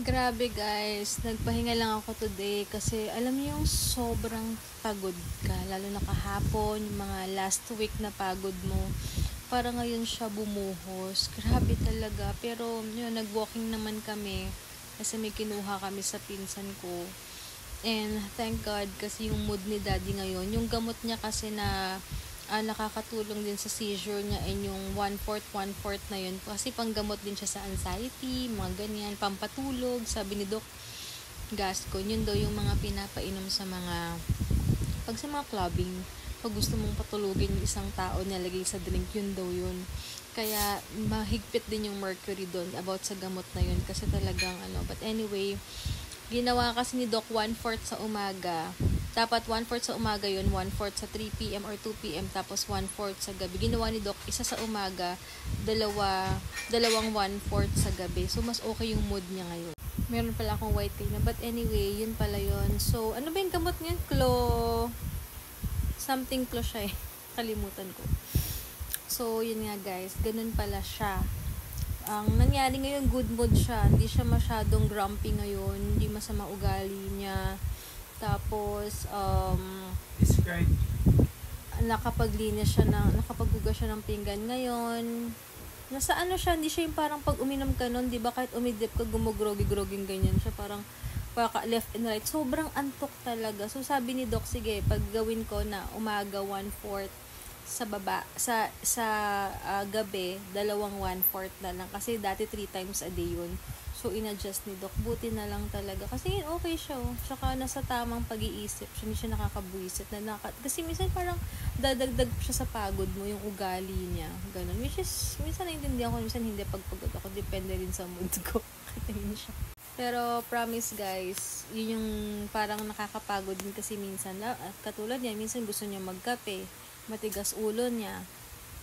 Grabe guys, nagpahinga lang ako today kasi alam niyo yung sobrang pagod ka, lalo na kahapon, yung mga last week na pagod mo, para ngayon siya bumuhos. Grabe talaga, pero yun, nag-walking naman kami kasi may kinuha kami sa pinsan ko. And thank God kasi yung mood ni daddy ngayon, yung gamot niya kasi na nakakatulong din sa seizure niya and yung 1/4 na yun kasi panggamot din siya sa anxiety, mga ganyan, pampatulog, sabi ni Doc Gascon, yun daw yung mga pinapainom sa mga pag sa mga clubbing, pag gusto mong patulugin yung isang tao nilagay sa drink, yun daw yun. Kaya mahigpit din yung mercury doon about sa gamot na yun kasi talagang but anyway, ginawa kasi ni Doc 1/4 sa umaga. Dapat 1/4 sa umaga yun, 1/4 sa 3 p.m. or 2 p.m. tapos 1/4 sa gabi. Ginawa ni Doc isa sa umaga, dalawang 1/4 sa gabi. So mas okay yung mood niya ngayon. Meron pala akong white tea na, but anyway, yun pala yun. So ano ba yung gamot niyan? Something siya eh. Kalimutan ko. So yun nga guys, ganun pala siya. Ang nangyari ngayon, good mood siya. Hindi siya masyadong grumpy ngayon. Hindi masama ugali niya. Tapos, describe. nakapaghugas siya ng pinggan ngayon. Nasa siya, hindi siya yung parang pag uminom ka nun, di ba, kahit umidip ka, gumugrogi-groging ganyan siya, parang left and right. Sobrang antok talaga. So, sabi ni Doc, sige, pag gawin ko na umaga 1/4, sa baba, sa gabi, dalawang 1/4 na lang. Kasi dati 3 times a day yun. So, in-adjust ni Doc. Buti na lang talaga. Kasi okay siya. Tsaka nasa tamang pag-iisip. Hindi siya nakakabuisit. Kasi minsan parang dadagdag siya sa pagod mo, yung ugali niya. Ganun. Which is, minsan naiintindihan ko, minsan hindi pagpagod ako. Depende rin sa mood ko. Katayin siya. Pero, promise guys, yun yung parang nakakapagod din kasi minsan. At katulad niya, minsan gusto niya magkape. Matigas ulo niya.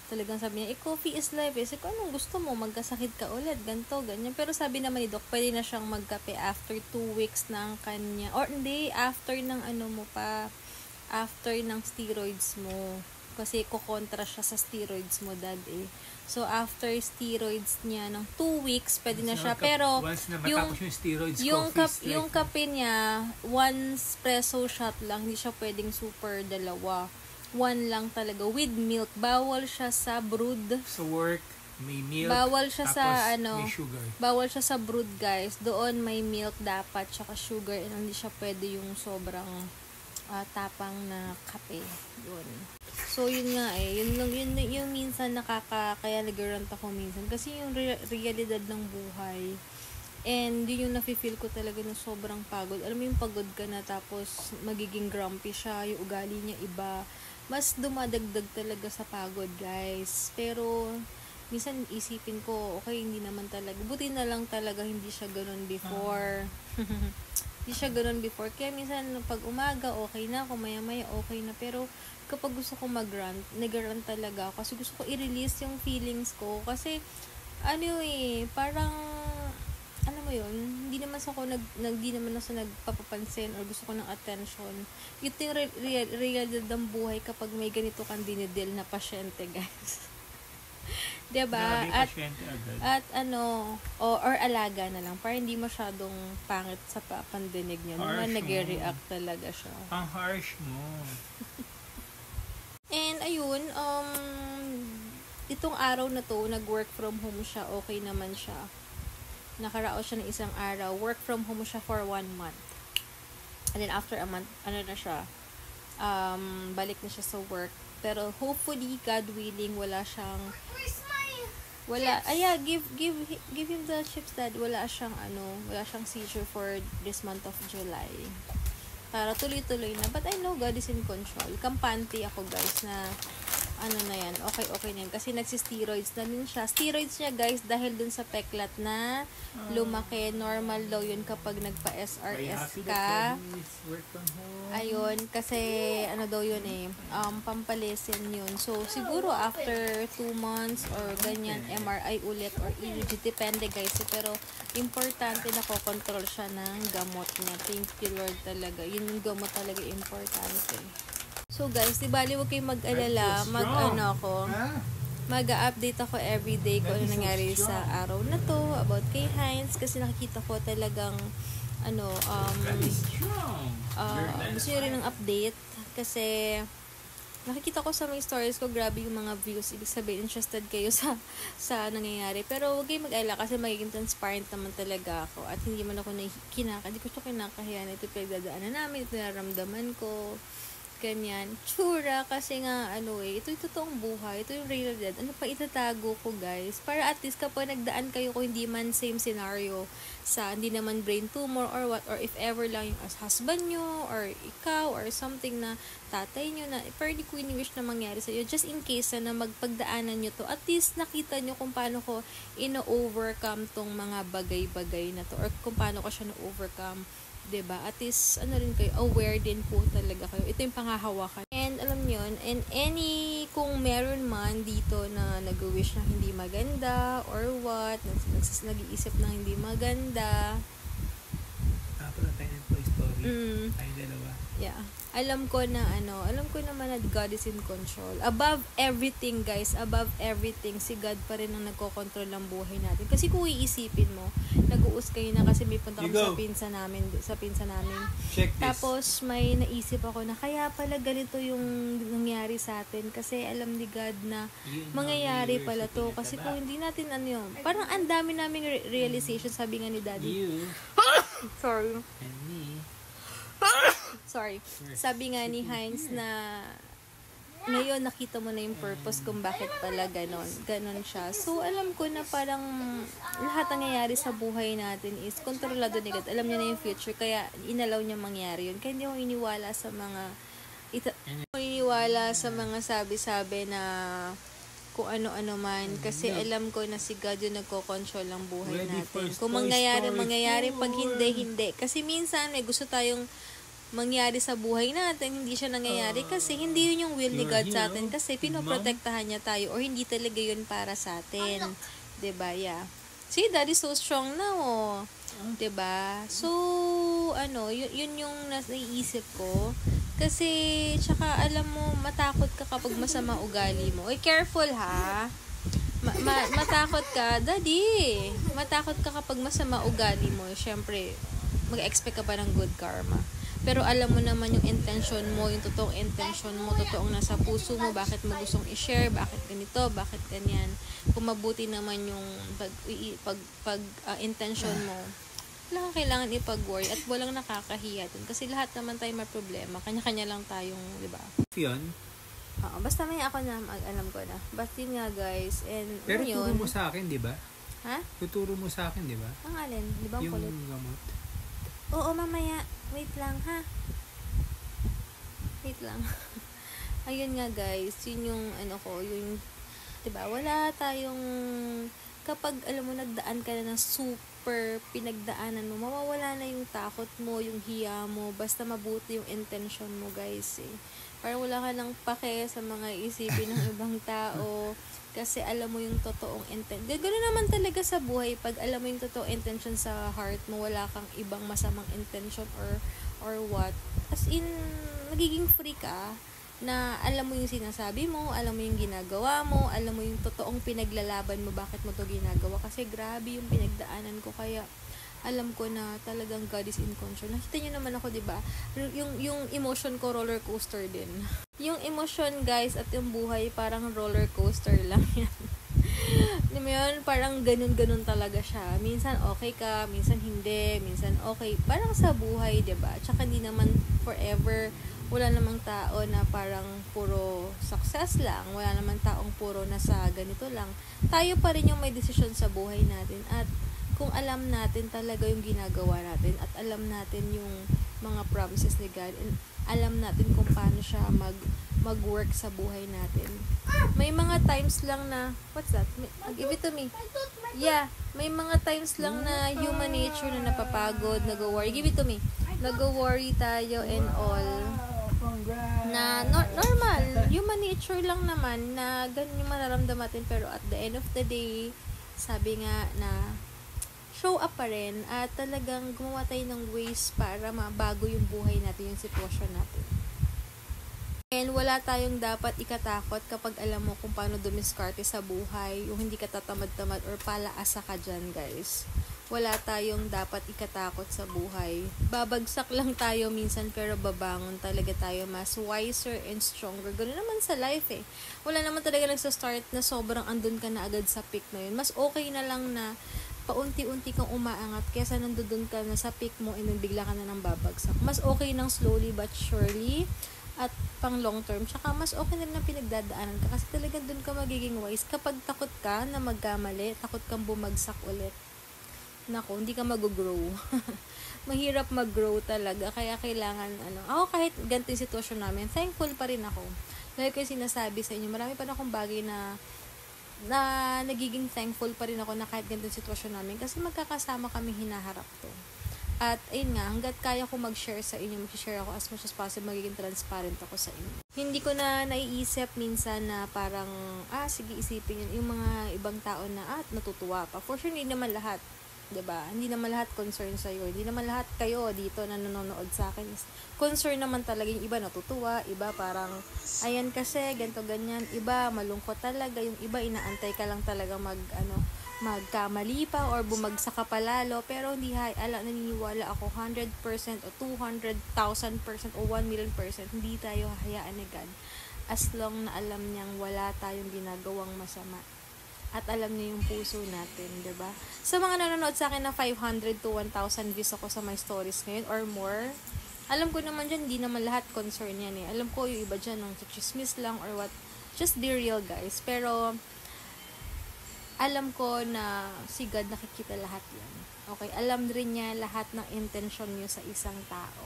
Talagang sabi niya, coffee is life. Kasi kung anong gusto mo, magkasakit ka ulit, ganito, ganyan. Pero sabi naman ni Doc, pwede na siyang magkape after 2 weeks ng kanya, or hindi, after ng after ng steroids mo. Kasi kukontra siya sa steroids mo, dad eh. So, after steroids niya ng 2 weeks, pwede na siya. Pero, once na matapos yung steroids, yung kape niya, 1 espresso shot lang, hindi siya pwedeng super dalawa. 1 lang talaga with milk. Bawal siya sa brewed. Sa work, may milk. Bawal siya sa may sugar. Bawal siya sa brewed, guys. Doon may milk dapat tsaka sugar, and hindi siya pwede yung sobrang tapang na kape. Yun. So yun nga eh. Yun minsan kaya nag-rant ako minsan kasi yung realidad ng buhay. And yun yung nafe-feel ko talaga ng sobrang pagod. Alam mo yung pagod ka na tapos magiging grumpy siya, yung ugali niya iba. Mas dumadagdag talaga sa pagod, guys. Pero minsan isipin ko, okay, hindi naman talaga. Buti na lang talaga hindi siya ganun before. Hindi siya ganun before. Kaya minsan pag umaga, okay na. Kung maya-maya, okay na. Pero kapag gusto ko mag-rant, nag-rant talaga ako. Kasi gusto ko i-release yung feelings ko. Kasi, parang alam mo yun, hindi naman ako nagpapapansin or gusto ko ng attention. Ito yung realidad ng buhay kapag may ganito kang dinidil na pasyente, guys. Diba? At or alaga na lang para hindi masyadong pangit sa pandinig niya. Naman nag-react talaga siya. Ang harsh mo. And ayun, itong araw na to, nag-work from home siya, okay naman siya. Nakaraos siya ng isang araw. Work from home siya for 1 month. And then after a month, na siya, balik na siya sa work. Pero hopefully, God willing, wala siyang give him the chips, dad. Wala siyang seizure for this month of July. Para tuloy-tuloy na. But I know God is in control. Kampante ako, guys, na na yan, okay na yan. Kasi nagsi-steroids na din siya. Steroids niya, guys, dahil dun sa peklat na lumaki. Normal daw yun kapag nagpa-SRS ka. Ayun, kasi daw yun eh, pampalisin yun. So, siguro after 2 months or ganyan, MRI ulit or EEG, depende, guys. Pero, importante na kokontrol siya ng gamot niya. Thank you, Lord, talaga. Yun yung gamot talaga importante. So guys, di bali huwag kayong mag-alala, mag-update ako everyday kung ano nangyari sa araw na to about kay Heinz kasi nakikita ko talagang gusto nyo rin ng update kasi nakikita ko sa mga stories ko, grabe yung mga views. Ibig sabihin, interested kayo sa nangyayari. Pero huwag kayong mag-alala kasi magiging transparent naman talaga ako. At hindi man ako hindi ko ito kinakahiyan. Ito pinagdadaanan namin, ito naramdaman ko. Ganyan. Tsura, kasi nga, ito yung totoong buhay. Ito yung real dead. Ano pa itatago ko, guys? Para at least kapag nagdaan kayo kung hindi man same scenario hindi naman brain tumor or what, or if ever lang yung husband nyo, or ikaw, or something na tatay nyo na, pero di ko ini-wish na mangyari sa iyo. Just in case na magpagdaanan nyo to, at least nakita nyo kung paano ko ino-overcome tong mga bagay-bagay na to, or kung paano ko siya na-overcome. 'Di ba? At least rin kayo aware din po talaga kayo. Ito yung panghahawakan. And alam niyo, and kung meron man dito na nag-wish na hindi maganda or what, nag-iisip na hindi maganda. Pala tayo ng Toy Story. Tayo dalawa. Yeah. Alam ko naman na God is in control. Above everything, guys, above everything, si God pa rin ang nagkokontrol ng buhay natin. Kasi kung iisipin mo, nag-uuskay na kasi may punta kami sa pinsa namin. Check this. Tapos may naisip ako na kaya pala ganito yung nangyari sa atin kasi alam ni God na mangyayari pala to. Kasi kung hindi natin parang ang dami naming realization, sabi nga ni Daddy. Sorry. And me. Sorry. Sabi nga ni Heinz na ngayon nakita mo na yung purpose kung bakit pala ganon siya. So, alam ko na parang lahat ng nangyayari sa buhay natin is kontrolado ni God. Alam niya na yung future, kaya inalaw niya mangyari yun. Kaya hindi ako iniwala sa mga sabi-sabi na kung ano-ano man. Kasi alam ko na si God yung nagko-control ng buhay natin. Kung mangyayari. Pag hindi. Kasi minsan may gusto tayong mangyari sa buhay natin, hindi siya nangyayari kasi hindi yun yung will ni God sa atin kasi pinoprotektahan niya tayo or hindi talaga yun para sa atin. 'Di ba? Yeah. See, Daddy so strong now, oh. 'Di ba? So, yun yung naiisip ko. Kasi, tsaka alam mo, matakot ka kapag masama ugali mo. Oy, careful ha. Matakot ka, Daddy. Matakot ka kapag masama ugali mo. Siyempre, mag-expect ka pa ng good karma. Pero alam mo naman yung intention mo, yung totoong intention mo, totoong nasa puso mo, bakit mo gustong i-share, bakit ganito, bakit ganyan. Kung mabuti naman yung intention mo, wala kang kailangan ipag-worry at walang nakakahiya dun. Kasi lahat naman tayo may problema. Kanya-kanya lang tayong, di ba? Yun. Oo, basta may ako na alam ko na. Basta yun nga, guys. And pero yun. turo mo sa akin, di ba? Ha? Tuturo mo sa akin, di ba? Ang alin? Di ba ang kulit? Yung gamot. Oo, mamaya. Wait lang, ha? Wait lang. Ayun nga, guys. Yun yung, yung, diba, wala tayong, kapag, alam mo, nagdaan ka na ng super pinagdaanan mo, mawawala na yung takot mo, yung hiya mo, basta mabuti yung intention mo, guys, eh. Parang wala ka nang pake sa mga isipin ng ibang tao, kasi alam mo yung totoong intention. Ganoon naman talaga sa buhay. Pag alam mo yung totoong intention sa heart mo, wala kang ibang masamang intention or what. As in, nagiging free ka na alam mo yung sinasabi mo, alam mo yung ginagawa mo, alam mo yung totoong pinaglalaban mo, bakit mo to ginagawa. Kasi grabe yung pinagdaanan ko. Kaya alam ko na talagang God is in control. Nakita nyo naman ako, diba? Yung emotion ko, roller coaster din. Yung emotion, guys, at yung buhay, parang roller coaster lang yan. Alam mo yun, parang ganun-ganun talaga siya. Minsan okay ka, minsan hindi, minsan okay. Parang sa buhay, diba? Tsaka hindi naman forever, wala namang tao na parang puro success lang. Wala namang taong puro nasa ganito lang. Tayo pa rin yung may desisyon sa buhay natin. At kung alam natin talaga yung ginagawa natin at alam natin yung mga promises ni God and alam natin kung paano siya mag-work sa buhay natin. May mga times lang na, what's that? Give it to me. Yeah, may mga times lang na human nature na napapagod, nag-worry. Give it to me. Nag-worry tayo and all. Na normal, human nature lang naman na ganun yung mararamdaman natin, pero at the end of the day, sabi nga na show up pa rin at talagang gumawa tayo ng ways para mabago yung buhay natin, yung sitwasyon natin. And wala tayong dapat ikatakot kapag alam mo kung paano dumiskarte sa buhay, yung hindi ka tatamad-tamad or palaasa ka dyan, guys. Wala tayong dapat ikatakot sa buhay. Babagsak lang tayo minsan pero babangon talaga tayo mas wiser and stronger. Ganoon naman sa life eh. Wala naman talaga nagsa-start na sobrang andun ka na agad sa peak na yun. Mas okay na lang na paunti-unti kang umaangat kesa nandun ka na sa peak mo and then bigla ka na nang babagsak. Mas okay nang slowly but surely at pang long term. Tsaka mas okay na lang pinagdadaanan ka kasi talagang dun ka magiging wise. Kapag takot ka na magkamali, takot kang bumagsak ulit. Nako, hindi ka mag-grow. Mahirap mag-grow talaga. Kaya kailangan, ako kahit ganito yung sitwasyon namin, thankful pa rin ako. Dahil kayo sinasabi sa inyo, marami pa na akong bagay na nagiging thankful pa rin ako na kahit ganito yung sitwasyon namin. Kasi magkakasama kami hinaharap to. At ayun nga, hanggat kaya ko mag-share sa inyo, mag-share ako as much as possible, magiging transparent ako sa inyo. Hindi ko na naiisip minsan na parang, sige isipin yun, yung mga ibang tao na, natutuwa pa. For sure, hindi naman lahat. 'Di ba? Hindi naman lahat concern sa iyo. Hindi naman lahat kayo dito na nanonood sa akin. Concern naman talaga yung iba natutuwa, iba parang ayan kasi ganto ganyan, iba malungkot talaga, yung iba inaantay ka lang talaga magkamali pa or bumagsak ka palalo, pero hindi naniniwala ako 100% o 200,000% o 1,000,000% hindi tayo hahayaan ni God as long na alam niyang wala tayong ginagawang masama. At alam niyo yung puso natin, 'di ba? Sa mga nanonood sa akin na 500 to 1,000 views ako sa my stories ngayon or more, alam ko naman dyan, hindi naman lahat concern yan eh. Alam ko yung iba dyan, chismis lang or what. Just be real, guys. Pero, alam ko na si God nakikita lahat yan. Okay? Alam rin niya lahat ng intention niyo sa isang tao.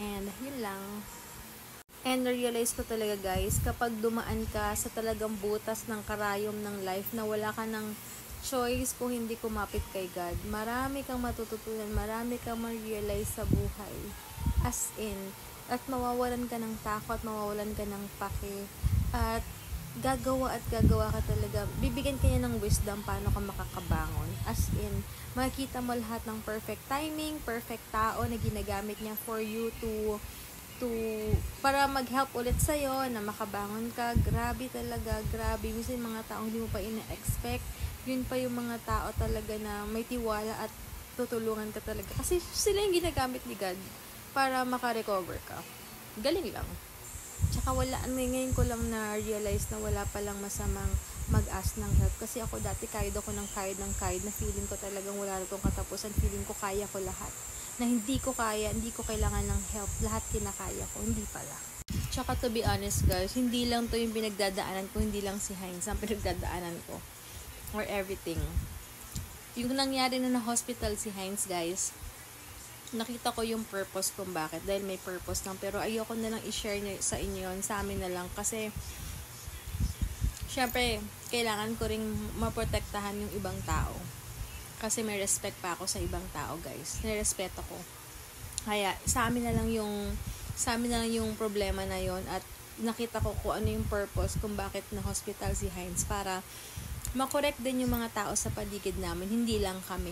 And, yun lang. And realize ko talaga guys, kapag dumaan ka sa talagang butas ng karayom ng life na wala ka ng choice kung hindi kumapit kay God, marami kang matututunan, marami kang ma-realize sa buhay. As in, at mawawalan ka ng takot, mawawalan ka ng pake, at gagawa ka talaga. Bibigyan ka niya ng wisdom paano ka makakabangon. As in, makikita mo lahat ng perfect timing, perfect tao na ginagamit niya for you to para mag-help ulit sa'yo na makabangon ka. Grabe talaga, grabe. Minsan mga taong hindi mo pa ina-expect, yun pa yung mga tao talaga na may tiwala at tutulungan ka talaga. Kasi sila yung ginagamit ni God para makarecover ka. Galing lang. Tsaka ngayon ko lang na-realize na wala palang masamang mag-ask ng help. Kasi ako dati kahit na feeling ko talagang wala akong katapusan, feeling ko kaya ko lahat. Na hindi ko kailangan ng help, lahat kinakaya ko, hindi pala. Tsaka to be honest guys, hindi lang to yung pinagdadaanan ko, hindi lang si Heinz ang pinagdadaanan ko, or everything. Yung nangyari na hospital si Heinz guys, nakita ko yung purpose kung bakit, dahil may purpose lang, pero ayoko na lang i-share sa inyo yun, sa amin na lang, kasi syempre, kailangan ko ring maprotektahan yung ibang tao. Kasi may respect pa ako sa ibang tao, guys. Nirespeto ko. Kaya, sa amin na lang yung problema na yon at nakita ko kung ano yung purpose kung bakit na-hospital si Heinz para makorek din yung mga tao sa paligid namin, hindi lang kami.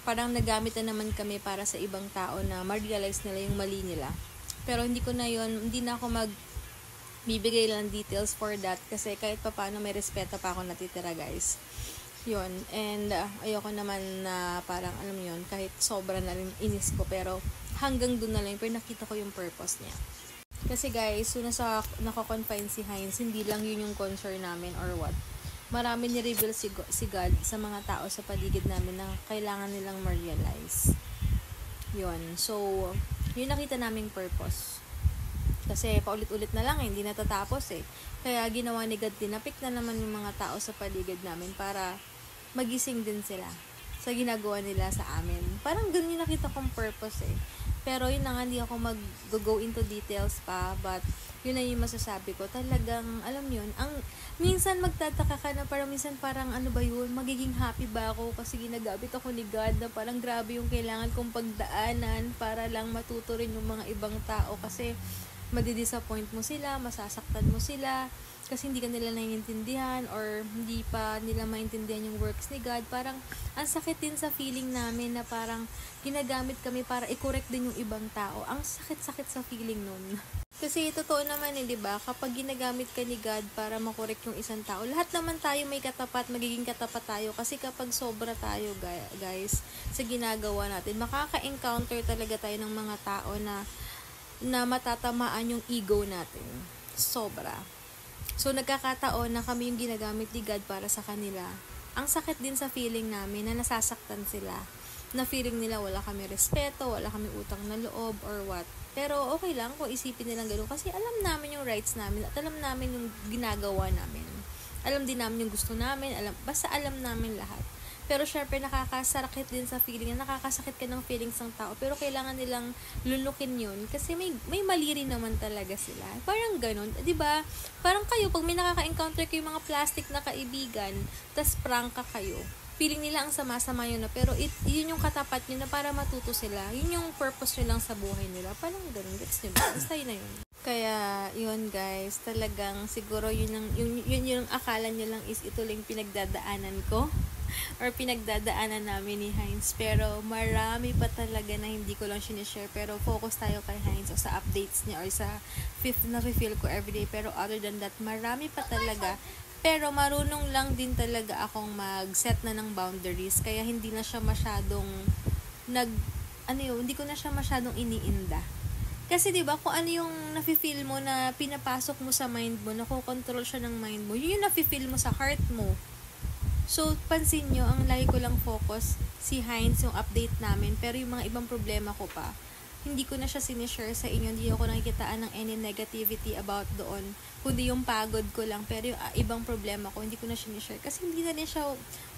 Parang nagamit na naman kami para sa ibang tao na ma-realize nila yung mali nila. Pero hindi na ako bibigay lang details for that kasi kahit paano may respeto pa ako natitira, guys. Yun, and ayoko naman na parang alam mo yun, kahit sobra na rin inis ko, pero hanggang dun na lang, pero nakita ko yung purpose niya. Kasi guys, so nako-confine si Heinz, hindi lang yun yung concern namin or what. Marami ni-reveal si God sa mga tao sa paligid namin na kailangan nilang ma-realize. Yun, so yun nakita naming purpose. Kasi paulit-ulit na lang, hindi natatapos eh. Kaya ginawa ni God, tinapik na naman yung mga tao sa paligid namin para magising din sila sa ginagawa nila sa amin. Parang ganun yung nakita kong purpose eh. Pero yun na nga, hindi ako mag-go into details pa, but yun na yung masasabi ko. Talagang, alam yun, minsan magtataka ka na parang ano ba yun, magiging happy ba ako kasi ginagamit ako ni God na parang grabe yung kailangan kong pagdaanan para lang matuto rin yung mga ibang tao kasi madidisappoint mo sila, masasaktan mo sila kasi hindi ka nila naiintindihan or hindi pa nila maintindihan yung works ni God. Parang ang sakit din sa feeling namin na parang ginagamit kami para i-correct din yung ibang tao. Ang sakit-sakit sa feeling nun. Kasi totoo naman di ba? Kapag ginagamit ka ni God para makorek yung isang tao, lahat naman tayo may katapat, magiging katapat tayo. Kasi kapag sobra tayo, guys, sa ginagawa natin, makaka-encounter talaga tayo ng mga tao na matatamaan yung ego natin. Sobra. So, nagkakataon na kami yung ginagamit ni God para sa kanila. Ang sakit din sa feeling namin na nasasaktan sila. Na feeling nila wala kami respeto, wala kami utang na loob, or what. Pero okay lang kung isipin nilang gano'n kasi alam namin yung rights namin at alam namin yung ginagawa namin. Alam din namin yung gusto namin, basta alam namin lahat. Pero syempre nakakasakit din sa feeling, nakakasakit ka ng feelings ng tao, pero kailangan nilang lulukin yun kasi may mali rin naman talaga sila. Parang ganun, 'di ba? Parang kayo pag may nakaka-encounter kayo mga plastic na kaibigan, tas prank ka kayo. Feeling nila ang sama-sama yun na, pero yun yung katapat nyo na para matuto sila. Yun yung purpose nyo lang sa buhay nila. Parang ganun, gets nyo ba? Basta yun na yun. Kaya, yun guys, talagang siguro yun yung akala nyo lang is ito lang pinagdadaanan ko or pinagdadaanan namin ni Heinz. Pero marami pa talaga na hindi ko lang sinishare. Pero focus tayo kay Heinz o sa updates niya or sa na-feel ko everyday. Pero other than that, marami pa talaga. Pero marunong lang din talaga akong mag-set na ng boundaries. Kaya hindi na siya masyadong hindi ko na siya masyadong iniinda. Kasi 'di ba kung ano yung nafi-feel mo na pinapasok mo sa mind mo, nakokontrol siya ng mind mo, yun yung nafi-feel mo sa heart mo. So, pansin nyo, ang lagi ko lang focus si Heinz, yung update namin, pero yung mga ibang problema ko pa, hindi ko na siya sinishare sa inyo, hindi ako nakikitaan ng any negativity about doon, kundi yung pagod ko lang, pero yung ibang problema ko, hindi ko na sinishare, kasi hindi na din siya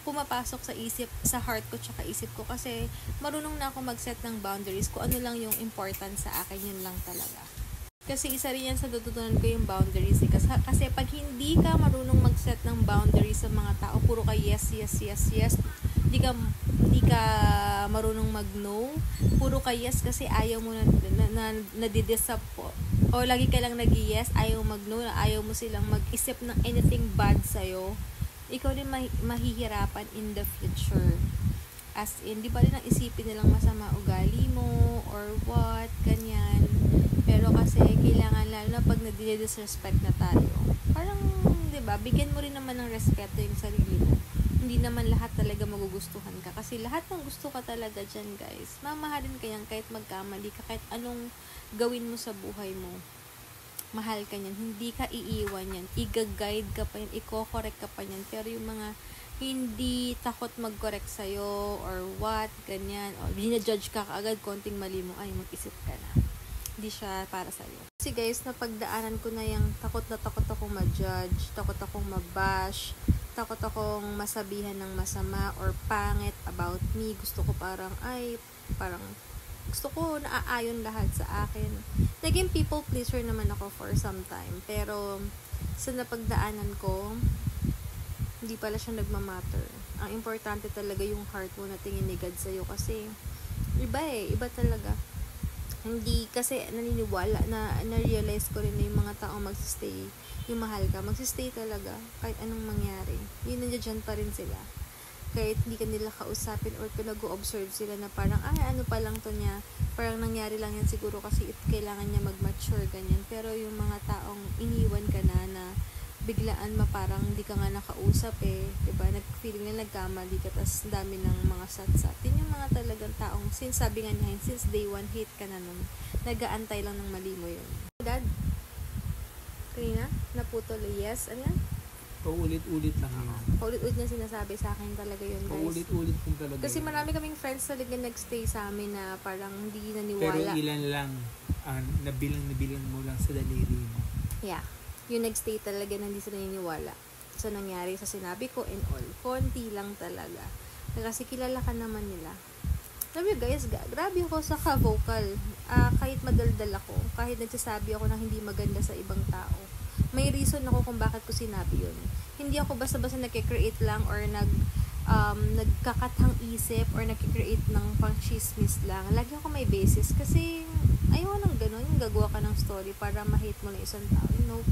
pumapasok sa isip, sa heart ko, tsaka isip ko, kasi marunong na ako mag-set ng boundaries, kung ano lang yung important sa akin, yun lang talaga. Kasi isa rin yan sa tututunan ko yung boundaries. Kasi pag hindi ka marunong mag-set ng boundaries sa mga tao, puro ka yes, yes, yes, yes, hindi ka marunong mag-no, puro ka yes kasi ayaw mo nadidisap po. O lagi ka lang nag-yes, ayaw mag-no, ayaw mo silang mag-isip ng anything bad sa'yo. Ikaw din mahihirapan in the future. As in, di ba rin ang isipin nilang masama ugali mo, or what, ganyan. Pero kasi, kailangan lalo na pag nadi-disrespect na tayo. Parang, di ba, bigyan mo rin naman ng respeto yung sarili mo. Hindi naman lahat talaga magugustuhan ka. Kasi lahat ng gusto ka talaga dyan, guys. Mamahalin ka yan kahit magkamali ka, kahit anong gawin mo sa buhay mo. Mahal ka niyan. Hindi ka iiwan yan. I-guide ka pa yan. I-correct ka pa yan. Pero yung mga hindi takot mag-correct sa'yo or what, ganyan. O, binajudge ka agad, konting mali mo, ay, mag-isip ka na. Hindi siya para sa'yo. Kasi guys, napagdaanan ko na yung takot na takot akong ma-judge, takot akong mabash, takot akong masabihan ng masama or pangit about me. Gusto ko parang gusto ko naaayon lahat sa akin. Naging people pleaser naman ako for some time. Pero, sa napagdaanan ko, hindi pala siya nagmamatter. Ang importante talaga yung heart mo na tingin ni God sa'yo kasi iba talaga. Hindi kasi naniniwala na-realize ko rin na yung mga taong magsistay, yung mahal ka, magsistay talaga kahit anong mangyari. Yun, nandiyan pa rin sila. Kahit hindi ka nila kausapin or nag-o-observe sila na parang, ano pa lang to niya, parang nangyari lang yan siguro kasi kailangan niya mag-mature, ganyan. Pero yung mga taong iniwan ka na biglaan parang hindi ka nga nakausap diba? Nag-feeling na nagkamali ka, tas dami ng mga satsat. Yun yung mga talagang taong, sabi nga niya, since day one, hate ka na nun. Nag-aantay lang ng mali mo yun. Dad? Kanina? Naputol, yes? Ano yan? Paulit-ulit lang yun. Paulit-ulit niya sinasabi sa akin talaga yun, guys. Paulit-ulit kung talaga. Kasi marami kaming friends talaga nag-stay sa amin na parang hindi naniwala. Pero ilan lang, nabilang mo lang sa daliri mo. Yeah. Yung nag-stay talaga na hindi sila naniniwala sa nangyari sa sinabi ko and all. Konti lang talaga. Kasi kilala ka naman nila. Sabi guys, grabe ako sa ka-vocal. Kahit madaldal ako, kahit nagsasabi ako ng hindi maganda sa ibang tao, may reason ako kung bakit ko sinabi yun. Hindi ako basta-basta nagke-create lang or nagkakathang isip or nagke-create ng pang-chismis lang. Lagi ako may basis kasi ayaw nang ganun, yung gagawa ka ng story para ma-hate mo na isang tao. Nope.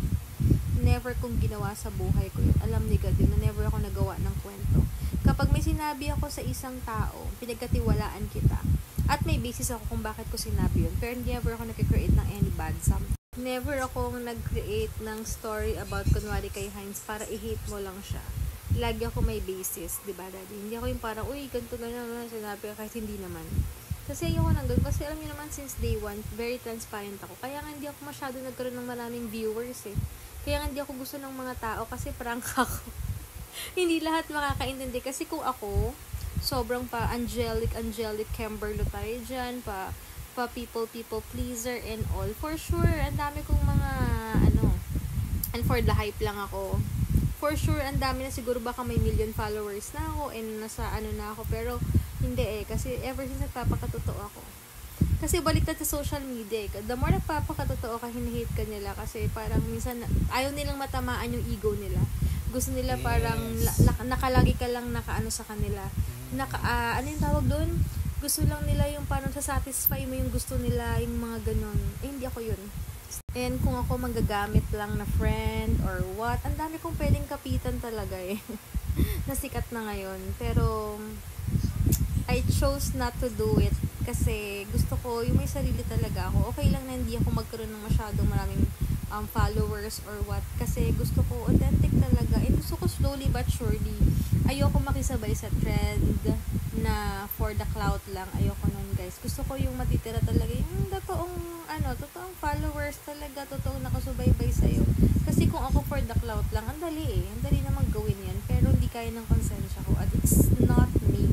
Never kong ginawa sa buhay ko yun. Alam ni God yun na never ako nagawa ng kwento. Kapag may sinabi ako sa isang tao, pinagkatiwalaan kita, at may basis ako kung bakit ko sinabi yun, pero never ako nag-create ng any bad something. Never akong nag-create ng story about kunwari kay Heinz para i-hate mo lang siya. Lagi ako may basis, di ba, Daddy? Hindi ako yung parang, uy, ganito, ganyan, sinabi ka, kahit hindi naman. Kasi ayoko nang ganun. Kasi alam niyo naman, since day one, very transparent ako. Kaya nga hindi ako masyado nagkaroon ng maraming viewers eh. Kaya nga hindi ako gusto ng mga tao kasi prank ako. Hindi lahat makakaintindi. Kasi kung ako, sobrang pa angelic Kimberly tayo dyan, pa people pleaser and all, for sure ang dami kong mga and for the hype lang ako, for sure ang dami na, siguro baka may million followers na ako and nasa na ako, pero hindi kasi ever since nagpapakatotoo ako, kasi baliktad sa social media the more nagpapakatotoo ka, hinihate ka nila kasi parang minsan ayaw nilang matamaan yung ego nila, gusto nila parang nakalagi ka lang nakaano sa kanila, ano yung tawag doon, gusto lang nila yung parang satisfy mo yung gusto nila, yung mga ganon. Hindi ako yun. And kung ako magagamit lang na friend or what, ang dami kong pwedeng kapitan talaga eh. Nasikat na ngayon. Pero I chose not to do it kasi gusto ko yung may sarili talaga ako. Okay lang na hindi ako magkaroon ng masyadong maraming followers or what, kasi gusto ko authentic talaga, and gusto ko slowly but surely, ayoko makisabay sa trend na for the clout lang, ayoko nun guys, gusto ko yung matitira talaga yung totoong followers talaga, totoong nakasubaybay sa'yo, kasi kung ako for the clout lang, ang dali na maggawin yan, pero hindi kaya ng konsensya ko, at it's not me.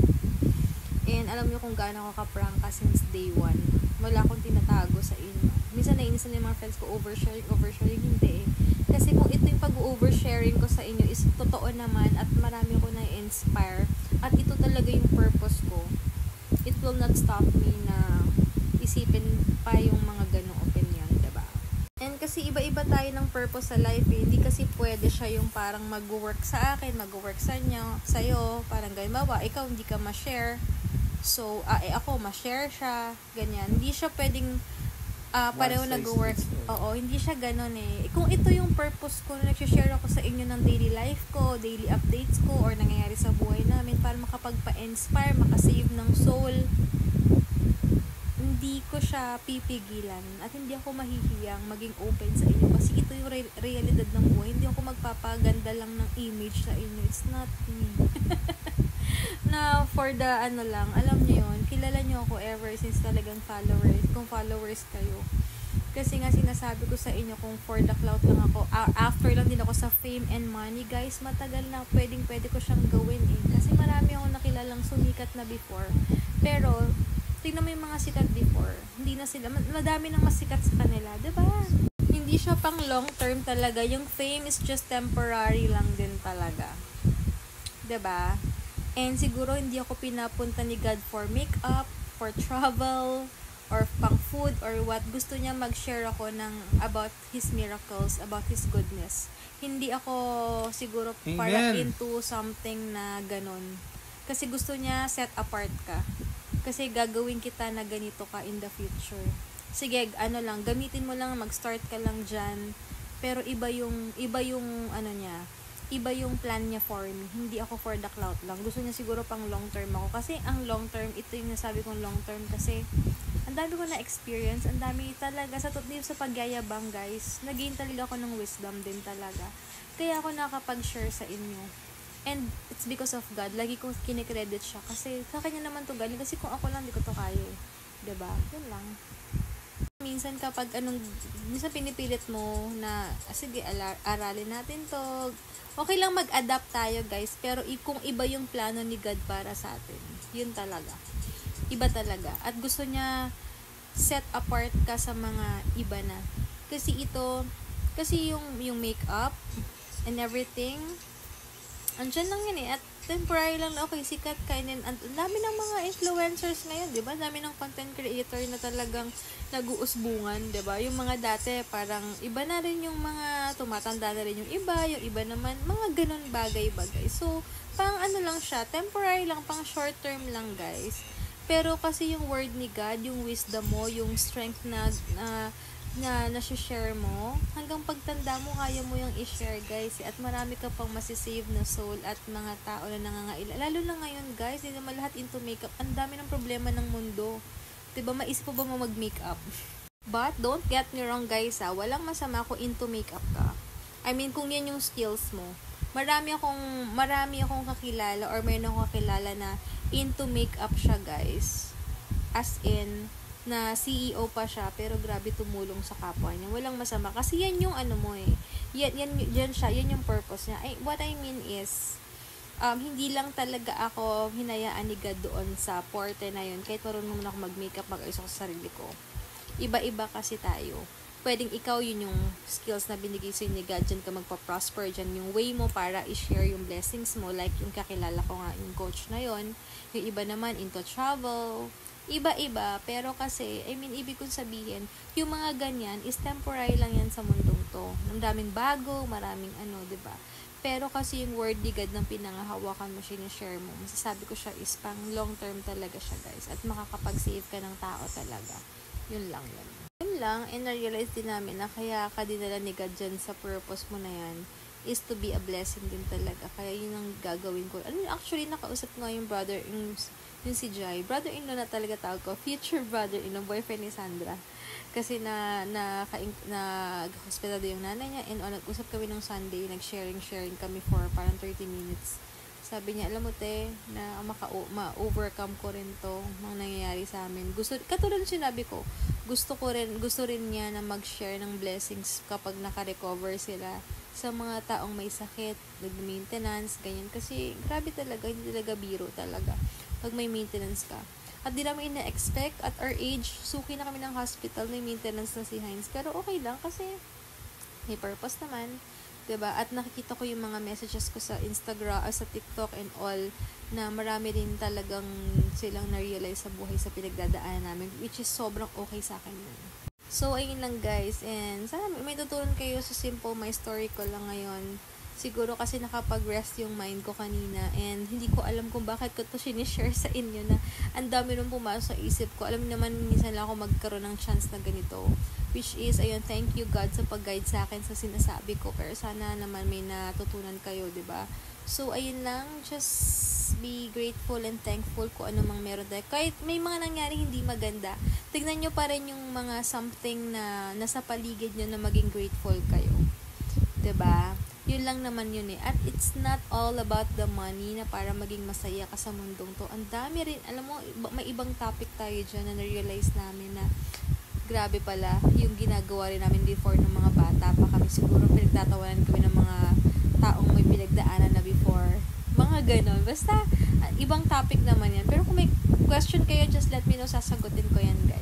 And alam niyo kung gaano ako ka-prangka since day one. Wala akong tinatago sa inyo. Minsan nainis na yung mga friends ko, oversharing, hindi eh. Kasi kung ito yung pag-oversharing ko sa inyo is totoo naman at marami ko na-inspire at ito talaga yung purpose ko, it will not stop me na isipin pa yung mga ganong opinion, diba? And kasi iba-iba tayo ng purpose sa life eh. Hindi kasi pwede siya yung parang mag-work sa akin, mag-work sa'yo, parang ganyan. Bawa, ikaw hindi ka ma-share. So, ako, ma-share siya, ganyan. Hindi siya pwedeng pareho nag-work. Oo, hindi siya ganun eh. Kung ito yung purpose ko, nag-share ako sa inyo ng daily life ko, daily updates ko, or nangyayari sa buhay namin para makapagpa-inspire, makasave ng soul, hindi ko siya pipigilan at hindi ako mahihiyang maging open sa inyo kasi ito yung realidad ng buhay. Hindi ako magpapaganda lang ng image sa inyo. It's not me. Na for the lang, alam niyo yun, kilala niyo ako ever since talagang followers, kung followers kayo. Kasi nga sinasabi ko sa inyo, kung for the clout lang ako, after lang din ako sa fame and money, guys, matagal na pwede ko siyang gawin eh. Kasi marami akong nakilalang sumikat na before. Pero, tingnan mo yung mga sikat before, hindi na sila, madami nang masikat sa kanila, diba? Hindi siya pang long term talaga, yung fame is just temporary lang din talaga. Diba? And siguro hindi ako pinapunta ni God for makeup, for travel, or pang food, or what. Gusto niya mag-share ako about His miracles, about His goodness. Hindi ako siguro para into something na ganun. Kasi gusto niya set apart ka. Kasi gagawin kita na ganito ka in the future. Sige, gamitin mo lang, mag-start ka lang dyan. Pero iba yung niya, iba yung plan niya for me. Hindi ako for the clout lang. Gusto niya siguro pang long term ako. Kasi ang long term, ito yung nasabi kong long term kasi ang dami ko na experience. Ang dami talaga. Sa pagyayabang, guys. Nag-gain talaga ako ng wisdom din talaga. Kaya ako nakapag-share sa inyo. And it's because of God. Lagi kong kinikredit siya. Kasi sa kanya naman to galing. Kasi kung ako lang, di ko to kaya eh. Diba? Yun lang. Minsan kapag minsan pinipilit mo na, sige, aralin natin to. Okay lang mag-adapt tayo, guys. Pero kung iba yung plano ni God para sa atin, yun talaga. Iba talaga. At gusto niya set apart ka sa mga iba na. Kasi yung makeup and everything, andyan lang yan eh. At temporary lang na, okay, sikat ka. And ang dami ng mga influencers ngayon, diba? Dami ng content creator na talagang nag-uusbungan, diba? Yung mga dati, parang iba na rin yung mga tumatanda na rin yung iba naman, mga ganun bagay-bagay. So, pang lang siya, temporary lang, pang short term lang, guys. Pero kasi yung word ni God, yung wisdom mo, yung strength na share mo, hanggang pagtanda mo, kaya mo yung i-share, guys. At marami ka pang masisave na soul at mga tao na nangangailangan. Lalo na ngayon, guys, hindi naman lahat into makeup. Ang dami ng problema ng mundo. Diba, maisip po ba mo mag-makeup? But, don't get me wrong guys walang masama kung into makeup ka. I mean, kung yan yung skills mo. Marami akong kakilala or mayroon akong kakilala na into makeup siya guys. As in, na CEO pa siya, pero grabe tumulong sa kapwa niya. Walang masama. Kasi yan yung ano mo eh. Yan siya. Yan yung purpose niya. What I mean is, hindi lang talaga ako hinayaan ni God doon sa porte na yun. Kahit marunong naman ako mag-makeup, mag-ayos ako sa sarili ko. Iba-iba kasi tayo. Pwedeng ikaw yun yung skills na binigay sa'yo ni God, dyan ka magpa-prosper, dyan yung way mo para i-share yung blessings mo, like yung kakilala ko nga, yung coach na yun. Yung iba naman into travel, iba-iba, pero kasi, I mean, ibig kong sabihin, yung mga ganyan is temporary lang yan sa mundong to. Ang daming bago, maraming diba? Pero kasi yung word ni God ng pinangahawakan mo, sinishare mo, masasabi ko siya is pang long term talaga siya guys, at makakapag-save ka ng tao talaga. Yun lang yan. Yun lang, and na-realize din namin na kaya ka dinala ni God dyan sa purpose mo na yan is to be a blessing din talaga. Kaya yun ang gagawin ko. Actually, nakausap nga yung brother, yung si Jai. Brother-in-law na talaga tawag ko. Future brother-in-law, boyfriend ni Sandra. Kasi nag-hospital yung nanay niya, and nag-usap kami nung Sunday, nag-sharing kami for parang 30 minutes. Sabi niya, alam mo te, na ma-overcome ko rin to, mga nangyayari sa amin. Katulad sinabi ko, gusto rin niya na mag-share ng blessings kapag naka-recover sila sa mga taong may sakit, nag-maintenance, ganyan. Kasi, grabe talaga, hindi talaga biro talaga pag may maintenance ka. At di namin ina-expect, at our age, suki na kami ng hospital, may maintenance na si Heinz. Pero okay lang kasi may purpose naman. Diba? At nakikita ko yung mga messages ko sa Instagram, sa TikTok and all, na marami rin talagang silang na-realize sa buhay sa pinagdadaanan namin, which is sobrang okay sa akin yun. So, ayun lang guys, and sana may tutunan kayo sa simple my story ko lang ngayon. Siguro kasi nakapag-rest yung mind ko kanina, and hindi ko alam kung bakit ko to sinishare sa inyo na ang dami nung pumasok sa isip ko. Alam naman, minsan lang ako magkaroon ng chance na ganito. Which is, ayun, thank you God sa pag-guide sa akin sa sinasabi ko. Pero sana naman may natutunan kayo, diba? So, ayun lang, just be grateful and thankful kung ano mang meron tayo. Kahit may mga nangyari hindi maganda, tignan nyo pa rin yung mga something na nasa paligid nyo na maging grateful kayo. Diba? Yun lang naman yun eh. At it's not all about the money na para maging masaya ka sa mundong to. Ang dami rin, alam mo, may ibang topic tayo dyan na na-realize namin na grabe pala yung ginagawa rin namin before ng mga bata pa kami. Siguro pinagtatawanan kami ng mga taong may pinagdaanan na before. Mga ganon. Basta, ibang topic naman yan. Pero kung may question kayo, just let me know. Sasagutin ko yan, guys.